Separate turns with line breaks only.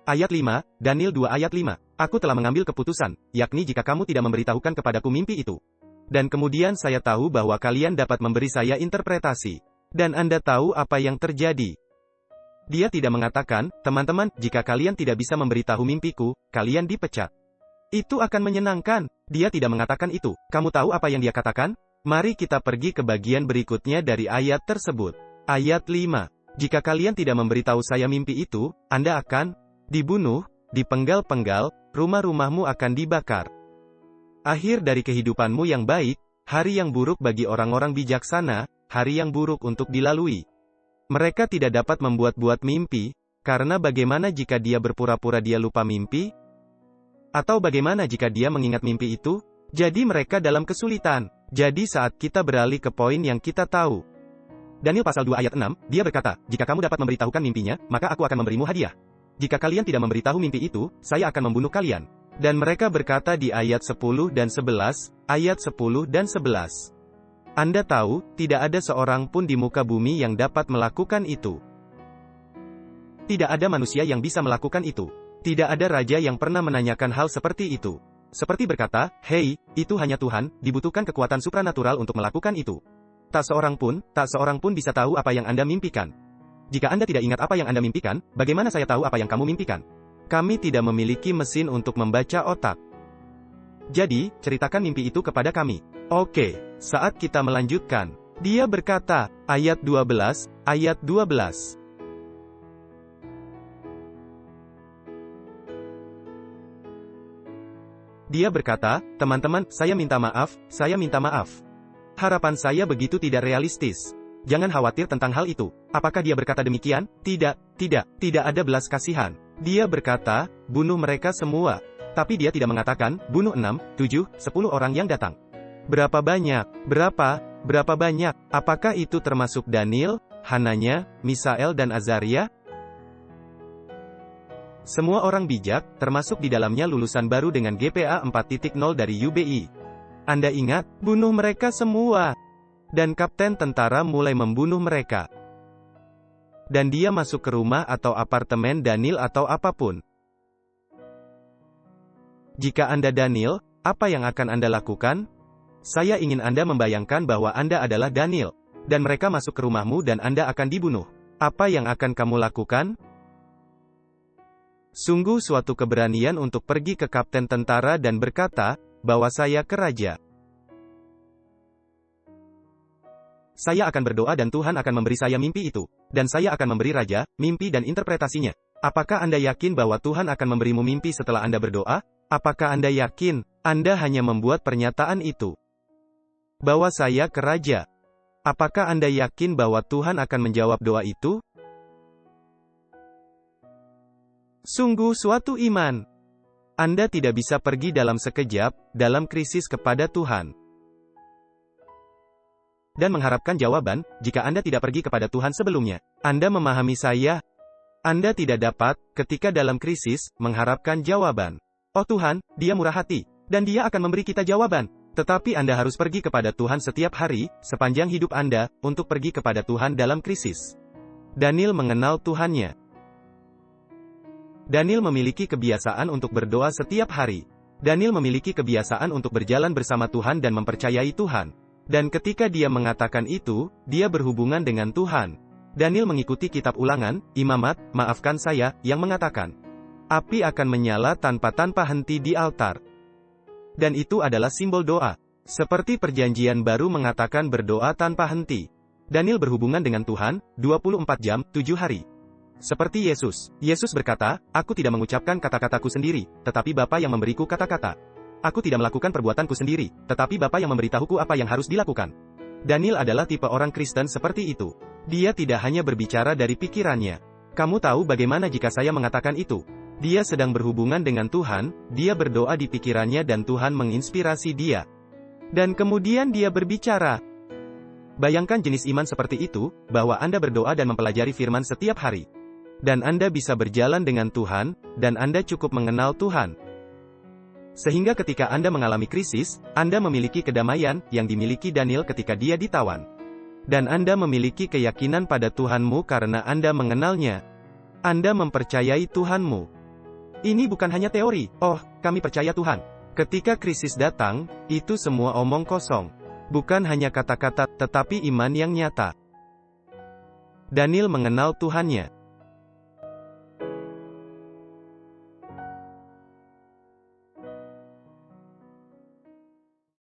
Ayat 5, Daniel 2 ayat 5. Aku telah mengambil keputusan, yakni jika kamu tidak memberitahukan kepadaku mimpi itu. Dan kemudian saya tahu bahwa kalian dapat memberi saya interpretasi. Dan Anda tahu apa yang terjadi. Dia tidak mengatakan, teman-teman, jika kalian tidak bisa memberitahu mimpiku, kalian dipecat. Itu akan menyenangkan. Dia tidak mengatakan itu. Kamu tahu apa yang dia katakan? Mari kita pergi ke bagian berikutnya dari ayat tersebut. Ayat 5. Jika kalian tidak memberitahu saya mimpi itu, Anda akan dibunuh, dipenggal-penggal, rumah-rumahmu akan dibakar. Akhir dari kehidupanmu yang baik, hari yang buruk bagi orang-orang bijaksana, hari yang buruk untuk dilalui. Mereka tidak dapat membuat-buat mimpi, karena bagaimana jika dia berpura-pura dia lupa mimpi? Atau bagaimana jika dia mengingat mimpi itu? Jadi mereka dalam kesulitan. Jadi saat kita beralih ke poin yang kita tahu. Daniel pasal 2 ayat 6, dia berkata, jika kamu dapat memberitahukan mimpinya, maka aku akan memberimu hadiah. Jika kalian tidak memberitahu mimpi itu, saya akan membunuh kalian. Dan mereka berkata di ayat 10 dan 11, ayat 10 dan 11. Anda tahu, tidak ada seorang pun di muka bumi yang dapat melakukan itu. Tidak ada manusia yang bisa melakukan itu. Tidak ada raja yang pernah menanyakan hal seperti itu. Seperti berkata, hei, itu hanya Tuhan, dibutuhkan kekuatan supranatural untuk melakukan itu. Tak seorang pun bisa tahu apa yang Anda mimpikan. Jika Anda tidak ingat apa yang Anda mimpikan, bagaimana saya tahu apa yang kamu mimpikan? Kami tidak memiliki mesin untuk membaca otak. Jadi, ceritakan mimpi itu kepada kami. Oke, saat kita melanjutkan, dia berkata, ayat 12, ayat 12. Dia berkata, teman-teman, saya minta maaf. Harapan saya begitu tidak realistis. Jangan khawatir tentang hal itu. Apakah dia berkata demikian? Tidak ada belas kasihan. Dia berkata, bunuh mereka semua. Tapi dia tidak mengatakan, bunuh 6, 7, 10 orang yang datang. Berapa banyak? Berapa banyak? Apakah itu termasuk Daniel, Hananya, Misael dan Azaria? Semua orang bijak, termasuk di dalamnya lulusan baru dengan GPA 4.0 dari UBI. Anda ingat, bunuh mereka semua. Dan kapten tentara mulai membunuh mereka. Dan dia masuk ke rumah atau apartemen Daniel atau apapun. Jika Anda Daniel, apa yang akan Anda lakukan? Saya ingin Anda membayangkan bahwa Anda adalah Daniel. Dan mereka masuk ke rumahmu dan Anda akan dibunuh. Apa yang akan kamu lakukan? Sungguh suatu keberanian untuk pergi ke kapten tentara dan berkata, bawa saya ke raja. Saya akan berdoa dan Tuhan akan memberi saya mimpi itu. Dan saya akan memberi raja, mimpi dan interpretasinya. Apakah Anda yakin bahwa Tuhan akan memberimu mimpi setelah Anda berdoa? Apakah Anda yakin? Anda hanya membuat pernyataan itu. Bawa saya ke raja. Apakah Anda yakin bahwa Tuhan akan menjawab doa itu? Sungguh suatu iman. Anda tidak bisa pergi dalam sekejap, dalam krisis kepada Tuhan. Dan mengharapkan jawaban, jika Anda tidak pergi kepada Tuhan sebelumnya. Anda memahami saya? Anda tidak dapat, ketika dalam krisis, mengharapkan jawaban. Oh Tuhan, Dia murah hati, dan Dia akan memberi kita jawaban. Tetapi Anda harus pergi kepada Tuhan setiap hari, sepanjang hidup Anda, untuk pergi kepada Tuhan dalam krisis. Daniel mengenal Tuhannya. Daniel memiliki kebiasaan untuk berdoa setiap hari. Daniel memiliki kebiasaan untuk berjalan bersama Tuhan dan mempercayai Tuhan. Dan ketika dia mengatakan itu, dia berhubungan dengan Tuhan. Daniel mengikuti kitab Ulangan, Imamat, maafkan saya, yang mengatakan, api akan menyala tanpa henti di altar. Dan itu adalah simbol doa. Seperti perjanjian baru mengatakan berdoa tanpa henti. Daniel berhubungan dengan Tuhan, 24 jam, 7 hari. Seperti Yesus. Yesus berkata, aku tidak mengucapkan kata-kataku sendiri, tetapi Bapa yang memberiku kata-kata. Aku tidak melakukan perbuatanku sendiri, tetapi Bapa yang memberitahuku apa yang harus dilakukan. Daniel adalah tipe orang Kristen seperti itu. Dia tidak hanya berbicara dari pikirannya. Kamu tahu bagaimana jika saya mengatakan itu? Dia sedang berhubungan dengan Tuhan, dia berdoa di pikirannya dan Tuhan menginspirasi dia. Dan kemudian dia berbicara. Bayangkan jenis iman seperti itu, bahwa Anda berdoa dan mempelajari firman setiap hari. Dan Anda bisa berjalan dengan Tuhan, dan Anda cukup mengenal Tuhan. Sehingga ketika Anda mengalami krisis, Anda memiliki kedamaian yang dimiliki Daniel ketika dia ditawan. Dan Anda memiliki keyakinan pada Tuhanmu karena Anda mengenalnya. Anda mempercayai Tuhanmu. Ini bukan hanya teori. Oh, kami percaya Tuhan. Ketika krisis datang, itu semua omong kosong. Bukan hanya kata-kata, tetapi iman yang nyata. Daniel mengenal Tuhannya.